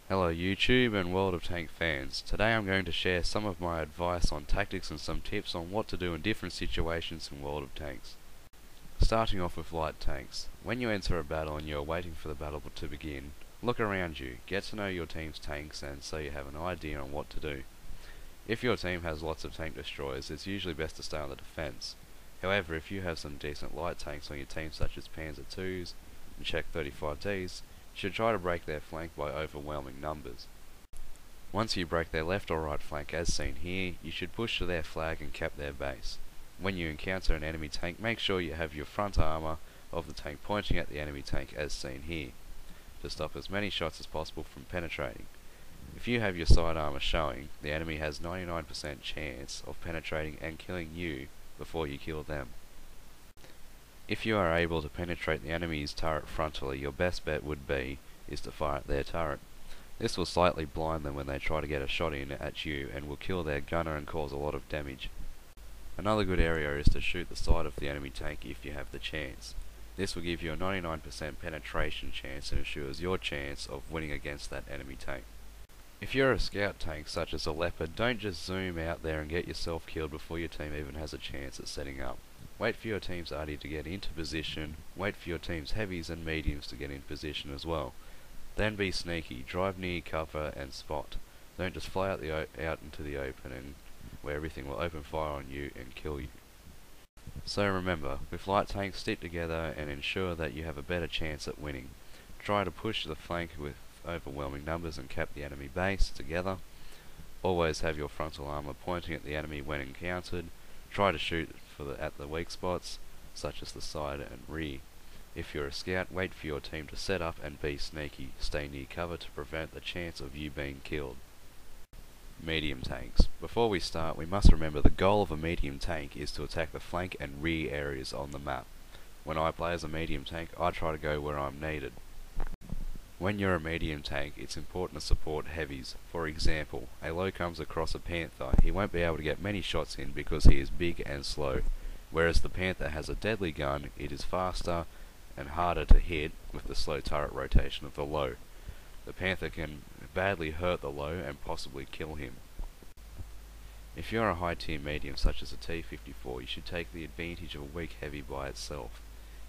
Hello YouTube and World of Tank fans. Today I'm going to share some of my advice on tactics and some tips on what to do in different situations in World of Tanks. Starting off with light tanks. When you enter a battle and you are waiting for the battle to begin, look around you, get to know your team's tanks and so you have an idea on what to do. If your team has lots of tank destroyers, it's usually best to stay on the defense. However, if you have some decent light tanks on your team such as Panzer IIs and Czech 35Ds, you should try to break their flank by overwhelming numbers. Once you break their left or right flank as seen here, you should push to their flag and cap their base. When you encounter an enemy tank, make sure you have your front armor of the tank pointing at the enemy tank as seen here, to stop as many shots as possible from penetrating. If you have your side armor showing, the enemy has 99% chance of penetrating and killing you before you kill them. If you are able to penetrate the enemy's turret frontally, your best bet would be is to fire at their turret. This will slightly blind them when they try to get a shot in at you and will kill their gunner and cause a lot of damage. Another good area is to shoot the side of the enemy tank if you have the chance. This will give you a 99% penetration chance and ensures your chance of winning against that enemy tank. If you're a scout tank such as a Leopard, don't just zoom out there and get yourself killed before your team even has a chance at setting up. Wait for your team's arty to get into position, wait for your team's heavies and mediums to get in position as well. Then be sneaky, drive near cover and spot. Don't just fly out into the open and where everything will open fire on you and kill you. So remember, with light tanks, stick together and ensure that you have a better chance at winning. Try to push the flank with overwhelming numbers and cap the enemy base together. Always have your frontal armor pointing at the enemy when encountered. Try to shoot at the weak spots, such as the side and rear. If you're a scout, wait for your team to set up and be sneaky. Stay near cover to prevent the chance of you being killed. Medium tanks. Before we start, we must remember the goal of a medium tank is to attack the flank and rear areas on the map. When I play as a medium tank, I try to go where I'm needed. When you're a medium tank, it's important to support heavies. For example, a low comes across a Panther. He won't be able to get many shots in because he is big and slow. Whereas the Panther has a deadly gun, it is faster and harder to hit with the slow turret rotation of the low. The Panther can badly hurt the low and possibly kill him. If you're a high tier medium such as a T-54, you should take the advantage of a weak heavy by itself.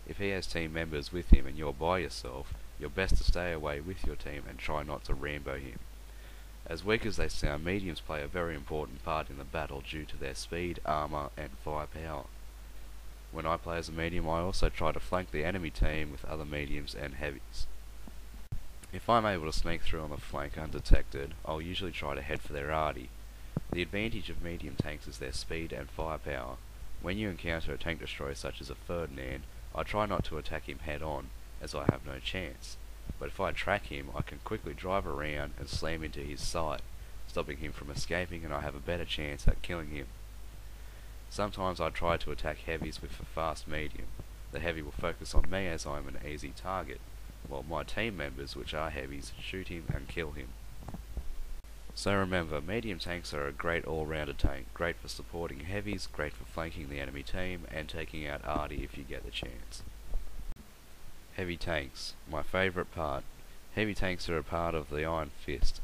If he has team members with him and you're by yourself, you're best to stay away with your team and try not to Rambo him. As weak as they sound, mediums play a very important part in the battle due to their speed, armor, and firepower. When I play as a medium, I also try to flank the enemy team with other mediums and heavies. If I'm able to sneak through on the flank undetected, I'll usually try to head for their arty. The advantage of medium tanks is their speed and firepower. When you encounter a tank destroyer such as a Ferdinand, I try not to attack him head on, as I have no chance. But if I track him, I can quickly drive around and slam into his side, stopping him from escaping, and I have a better chance at killing him. Sometimes I try to attack heavies with a fast medium. The heavy will focus on me as I am an easy target, while my team members, which are heavies, shoot him and kill him. So remember, medium tanks are a great all-rounded tank, great for supporting heavies, great for flanking the enemy team, and taking out arty if you get the chance. Heavy tanks, my favourite part. Heavy tanks are a part of the Iron Fist.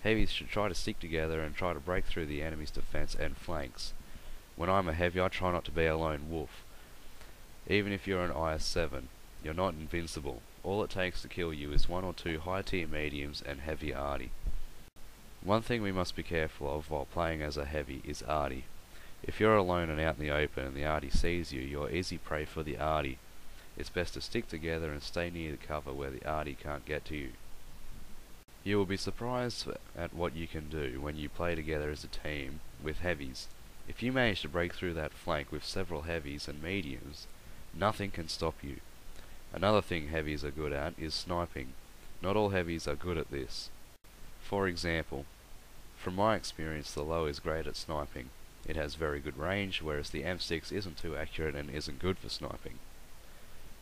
Heavies should try to stick together and try to break through the enemy's defence and flanks. When I'm a heavy, I try not to be a lone wolf. Even if you're an IS-7, you're not invincible. All it takes to kill you is one or two high tier mediums and heavy arty. One thing we must be careful of while playing as a heavy is arty. If you're alone and out in the open and the arty sees you, you're easy prey for the arty. It's best to stick together and stay near the cover where the arty can't get to you. You will be surprised at what you can do when you play together as a team with heavies. If you manage to break through that flank with several heavies and mediums, nothing can stop you. Another thing heavies are good at is sniping. Not all heavies are good at this. For example, from my experience, the low is great at sniping. It has very good range, whereas the M6 isn't too accurate and isn't good for sniping.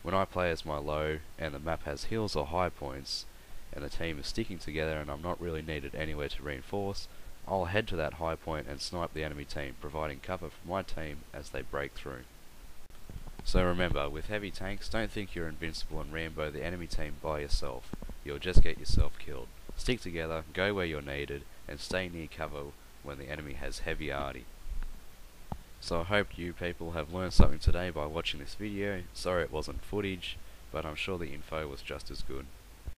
When I play as my low and the map has hills or high points and the team is sticking together and I'm not really needed anywhere to reinforce, I'll head to that high point and snipe the enemy team, providing cover for my team as they break through. So remember, with heavy tanks, don't think you're invincible and Rambo the enemy team by yourself. You'll just get yourself killed. Stick together, go where you're needed, and stay near cover when the enemy has heavy arty. So I hope you people have learned something today by watching this video. Sorry it wasn't footage, but I'm sure the info was just as good.